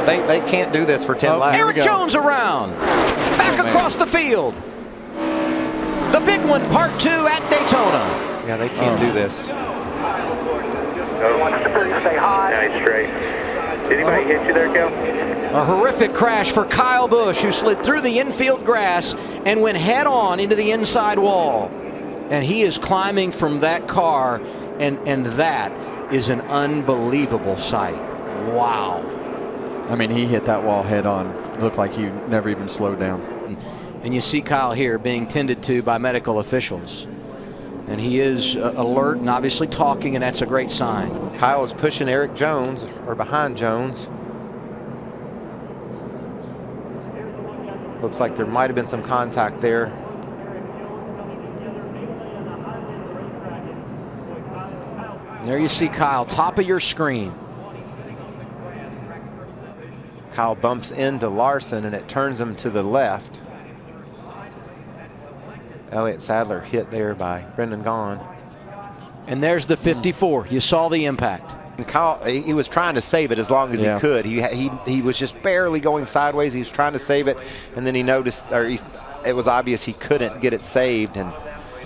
They can't do this for 10 laps. Eric Jones around. Back across the field. The big one, part 2 at Daytona. Yeah, they can't do this. Say hi. Nice straight. Did anybody hit you there, Kel? A horrific crash for Kyle Busch, who slid through the infield grass and went head on into the inside wall. And he is climbing from that car, and that is an unbelievable sight. Wow. I mean, he hit that wall head on. Looked like he never even slowed down. And you see Kyle here being tended to by medical officials. And he is alert and obviously talking, and that's a great sign. Kyle is pushing Eric Jones, or behind Jones. Looks like there might have been some contact there. There you see Kyle, top of your screen. Kyle bumps into Larson, and it turns him to the left. Elliott Sadler hit there by Brendan Gaughan. And there's the 54. You saw the impact. And Kyle, he was trying to save it as long as he could. He was just barely going sideways. He was trying to save it, and then he noticed, it was obvious he couldn't get it saved. And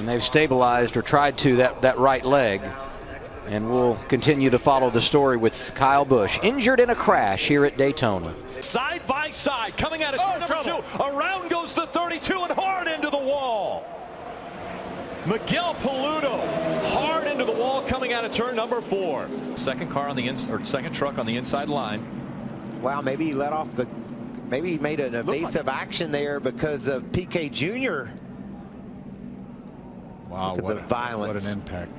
they've stabilized, or tried to, that right leg. And we'll continue to follow the story with Kyle Busch, injured in a crash here at Daytona. Side by side, coming out of turn number 2. Around goes the 32 and hard into the wall. Miguel Paludo hard into the wall, coming out of turn number 4. Second car on the second truck on the inside line. Wow, maybe he let off maybe he made an evasive action there because of PK Jr. Wow, Look at the violence. What an impact.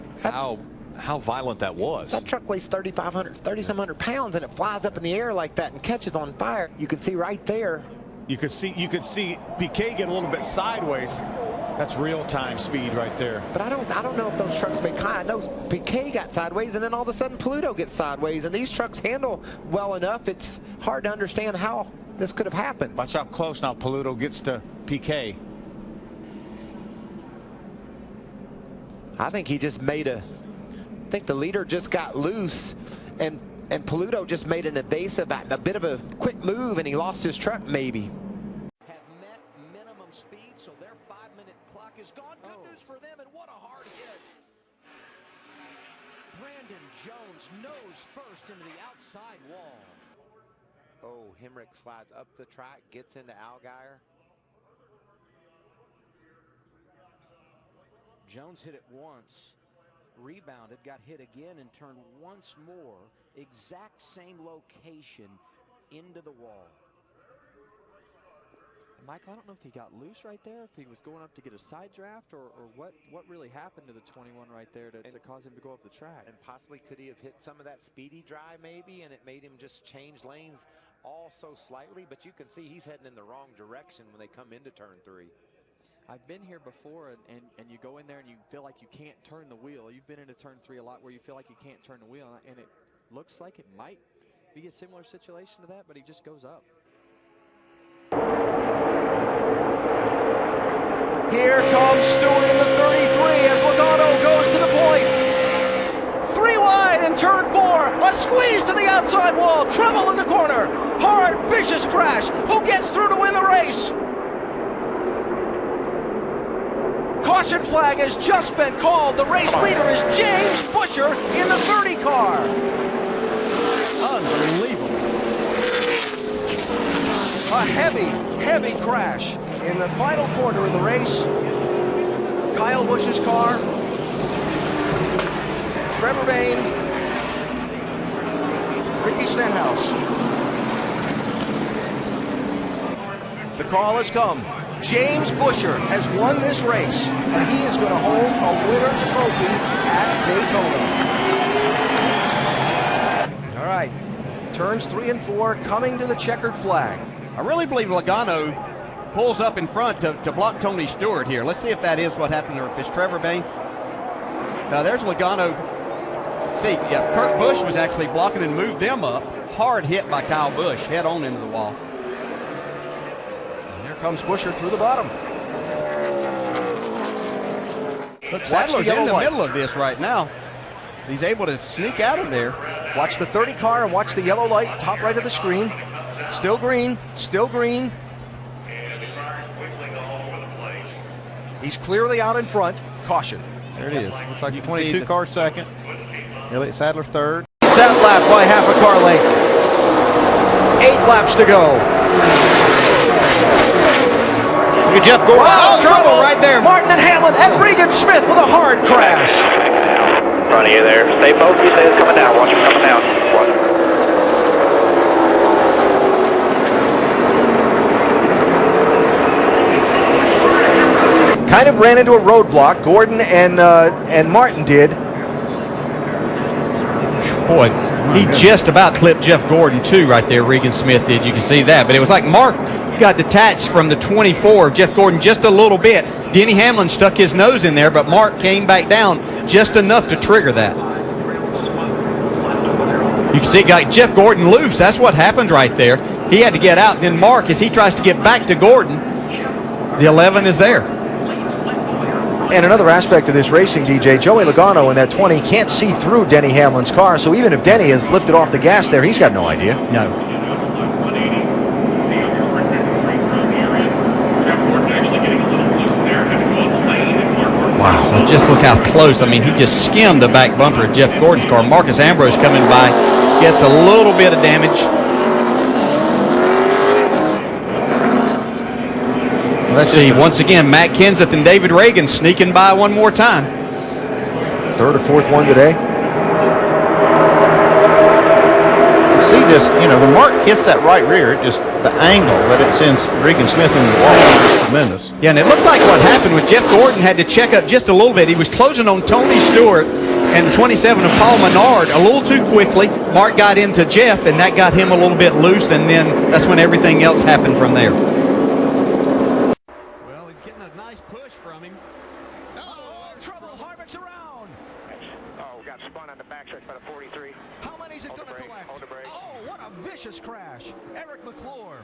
How violent that was. That truck weighs 3,700 pounds, and it flies up in the air like that and catches on fire. You can see right there. You could see PK get a little bit sideways. That's real-time speed right there. But I don't know if those trucks make high. I know PK got sideways, and then all of a sudden Pluto gets sideways, and these trucks handle well enough. It's hard to understand how this could have happened. Watch how close now Paludo gets to PK. I think he just made I think the leader just got loose, and Paludo just made an evasive, a bit of a quick move, and he lost his truck maybe. Have met minimum speed, so their 5-minute clock is gone. Good news for them, and what a hard hit. Brandon Jones nose first into the outside wall. Oh, Hemrick slides up the track, gets into Allgaier. Jones hit it once, rebounded, got hit again, and turned once more, exact same location, into the wall. Michael, I don't know if he got loose right there, if he was going up to get a side draft, or what really happened to the 21 right there to cause him to go up the track. And possibly could he have hit some of that speedy drive maybe, and it made him just change lanes all so slightly, but you can see he's heading in the wrong direction when they come into turn 3. I've been here before, and you go in there and you feel like you can't turn the wheel. You've been into turn 3 a lot where you feel like you can't turn the wheel, and it looks like it might be a similar situation to that, but he just goes up. Here comes Stewart in the 33 as Logano goes to the point. 3 wide in turn 4. A squeeze to the outside wall. Trouble in the corner. Hard, vicious crash. Who gets through to win the race? Caution flag has just been called. The race leader is James Busher in the 30 car. Unbelievable. A heavy crash in the final quarter of the race. Kyle Busch's car. Trevor Bayne. Ricky Stenhouse. The call has come. James Busher has won this race, and he is going to hold a winner's trophy at Daytona. All right, turns 3 and 4 coming to the checkered flag. I really believe Logano pulls up in front to block Tony Stewart here. Let's see if that is what happened, or if it's Trevor Bayne. Now there's Logano. See, yeah, Kurt Busch was actually blocking and moved them up. Hard hit by Kyle Busch, head on into the wall. Comes Busher through the bottom. But Sadler's in the middle of this right now. He's able to sneak out of there. Watch the 30 car and watch the yellow light top right of the screen. Still green. Still green. He's clearly out in front. Caution. There it is. Looks like 22 car second. Elliott Sadler third. That lap by half a car length. 8 laps to go. Look at Jeff Gordon. Oh, trouble right there. Martin and Hamlin and Regan Smith with a hard crash. In front of you there. Stay focused. You say it's coming down. Watch it coming down. Watch it. Kind of ran into a roadblock. Gordon and Martin did. Boy, he just about clipped Jeff Gordon too right there. Regan Smith did. You can see that. But it was like Mark got detached from the 24 of Jeff Gordon just a little bit. Denny Hamlin stuck his nose in there, but Mark came back down just enough to trigger that. You can see got Jeff Gordon loose. That's what happened right there. He had to get out. And then Mark, as he tries to get back to Gordon, the 11 is there. And another aspect of this racing, DJ, Joey Logano in that 20 can't see through Denny Hamlin's car, so even if Denny has lifted off the gas there, he's got no idea. No. Wow, well, just look how close. I mean, he just skimmed the back bumper of Jeff Gordon's car. Marcus Ambrose coming by, gets a little bit of damage. Let's see, once again, Matt Kenseth and David Reagan sneaking by one more time. Third or fourth one today. You see this, when Mark hits that right rear, just the angle that it sends Regan Smith into the wall is tremendous. Yeah, and it looked like what happened with Jeff Gordon had to check up just a little bit. He was closing on Tony Stewart and the 27 of Paul Menard a little too quickly. Mark got into Jeff, and that got him a little bit loose, and then that's when everything else happened from there. Crash. Eric McClure.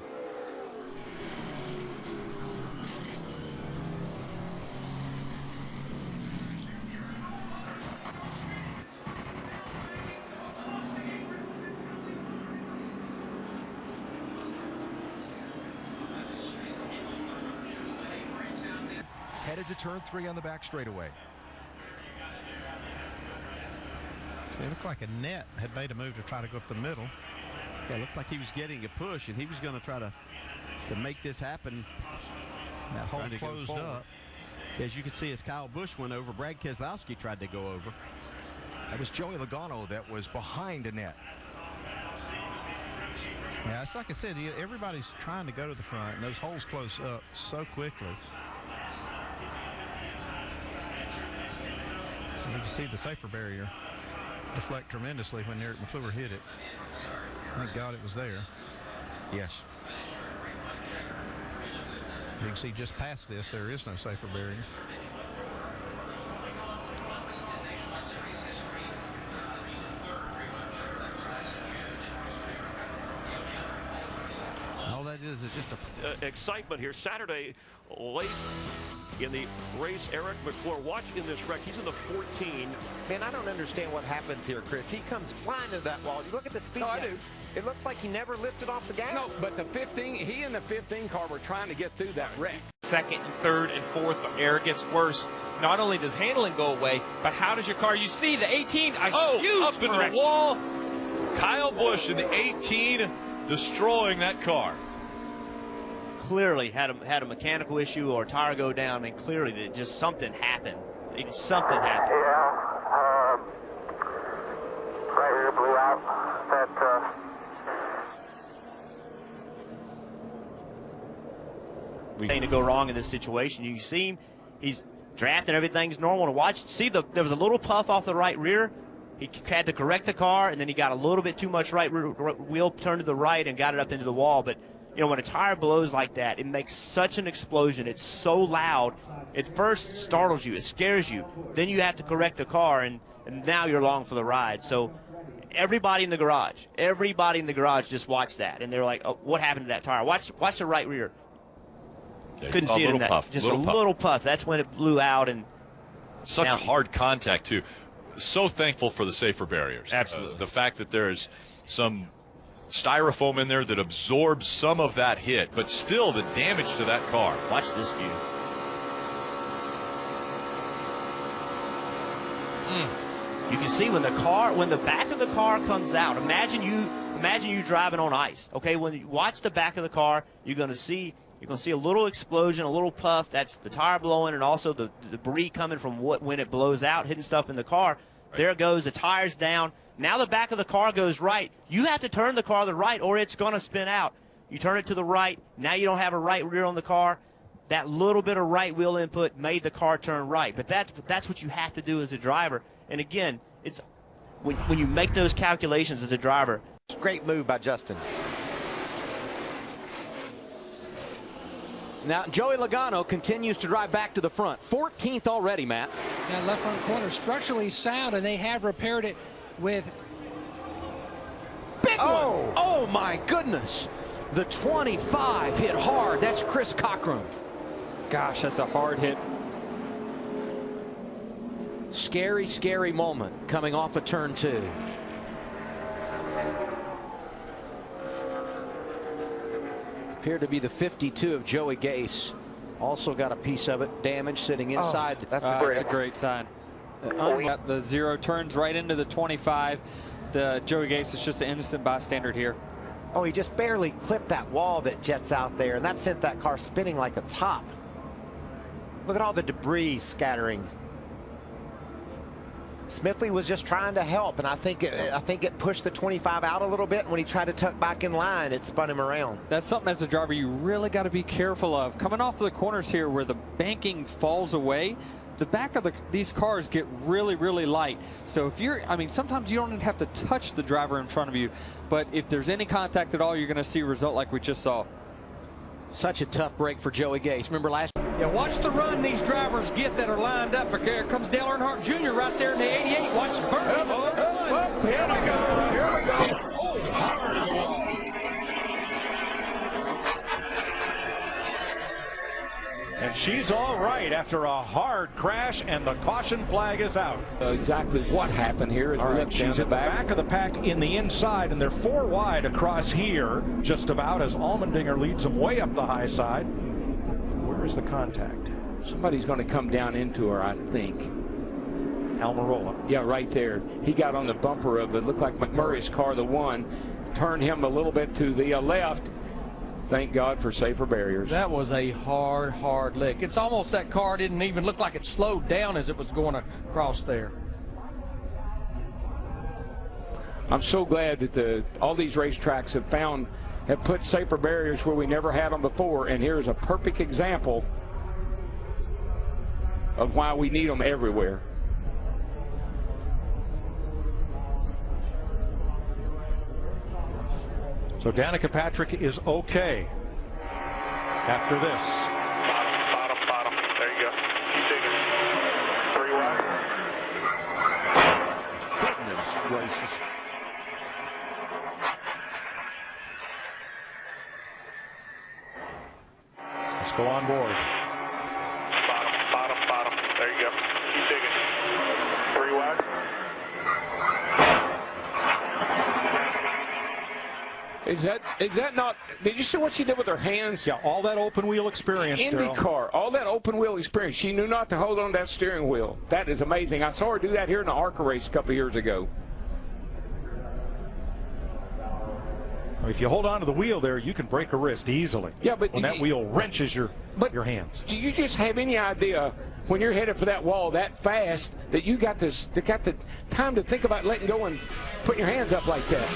Headed to turn 3 on the back straightaway. See, it looked like a net had made a move to try to go up the middle. Yeah, it looked like he was getting a push, and he was going to try to make this happen. That hole closed up. As you can see, as Kyle Busch went over, Brad Keselowski tried to go over. That was Joey Logano that was behind Annette. Yeah, it's like I said, everybody's trying to go to the front, and those holes close up so quickly. And you can see the safer barrier deflect tremendously when Eric McClure hit it. Thank God it was there. Yes. You can see just past this, there is no safer barrier. All that is just a excitement here. Saturday, late in the race, Eric McClure. Watch in this wreck. He's in the 14. Man, I don't understand what happens here, Chris. He comes flying to that wall. You look at the speed. No, I do. It looks like he never lifted off the gas. No, but the 15, he and the 15 car were trying to get through that wreck. Second and third and fourth, air gets worse. Not only does handling go away, but how does your car? You see the 18, huge up into correction. the wall. Kyle Busch in the 18 destroying that car. Clearly had a mechanical issue or a tire go down, and clearly that just something happened. Something happened. Yeah, right here blew out. Anything to go wrong in this situation. You see him, he's drafting, everything's normal to watch. See, there was a little puff off the right rear. He had to correct the car, and then he got a little bit too much right rear wheel, turned to the right, and got it up into the wall. But when a tire blows like that, it makes such an explosion. It's so loud. It first startles you. It scares you. Then you have to correct the car, and now you're along for the ride. So everybody in the garage just watched that, and they're like, oh, what happened to that tire? Watch the right rear. Couldn't see it in that. Puff, just a little puff. That's when it blew out. And such hard contact, too. So thankful for the safer barriers. Absolutely. The fact that there's some styrofoam in there that absorbs some of that hit, but still the damage to that car. Watch this view. You can see when the back of the car comes out. Imagine you driving on ice. Okay, when you watch the back of the car, you're going to see a little explosion, a little puff. That's the tire blowing, and also the debris coming from when it blows out, hitting stuff in the car. Right. There it goes. The tire's down. Now the back of the car goes right. You have to turn the car to the right, or it's going to spin out. You turn it to the right. Now you don't have a right rear on the car. That little bit of right wheel input made the car turn right. But that's what you have to do as a driver. And again, it's when you make those calculations as a driver. Great move by Justin. Now, Joey Logano continues to drive back to the front. 14th already, Matt. That left front corner structurally sound, and they have repaired it with big one. Oh, my goodness. The 25 hit hard. That's Chris Cockrum. Gosh, that's a hard hit. Scary, scary moment coming off of turn 2. Appeared to be the 52 of Joey Gase. Also got a piece of it damaged sitting inside. That's a great sign. Got the 0 turns right into the 25. The Joey Gase is just an innocent bystander here. Oh, he just barely clipped that wall that jets out there, and that sent that car spinning like a top. Look at all the debris scattering. Smithley was just trying to help, and I think it pushed the 25 out a little bit. And when he tried to tuck back in line, it spun him around. That's something as a driver you really got to be careful of. Coming off the corners here where the banking falls away, the back of these cars get really, really light. So if sometimes you don't even have to touch the driver in front of you, but if there's any contact at all, you're going to see a result like we just saw. Such a tough break for Joey Gase. Remember last? Yeah, watch the run these drivers get that are lined up. Here comes Dale Earnhardt Jr. right there in the 88. Watch Bernie. Here we go. Here we go. And she's all right after a hard crash, and the caution flag is out. Exactly what happened here is she's at the back of the pack in the inside, and they're 4 wide across here, just about, as Allmendinger leads them way up the high side. Where is the contact? Somebody's going to come down into her, I think. Almirola. Yeah, right there. He got on the bumper of it. Looked like McMurray's car, the one, turned him a little bit to the left. Thank God for safer barriers. That was a hard lick. It's almost that car didn't even look like it slowed down as it was going across there. I'm so glad that all these racetracks have put safer barriers where we never had them before, and here's a perfect example of why we need them everywhere. So Danica Patrick is okay after this. Bottom. There you go. Keep digging. 3 wide. Goodness gracious. Let's go on board. Bottom. There you go. Keep digging. 3 wide. Is that not? Did you see what she did with her hands? Yeah, all that open wheel experience. IndyCar, all that open wheel experience. She knew not to hold on to that steering wheel. That is amazing. I saw her do that here in the ARCA race a couple of years ago. If you hold on to the wheel there, you can break a wrist easily. Yeah, but when that wheel wrenches your hands. Do you just have any idea when you're headed for that wall that fast that you got the time to think about letting go and putting your hands up like that?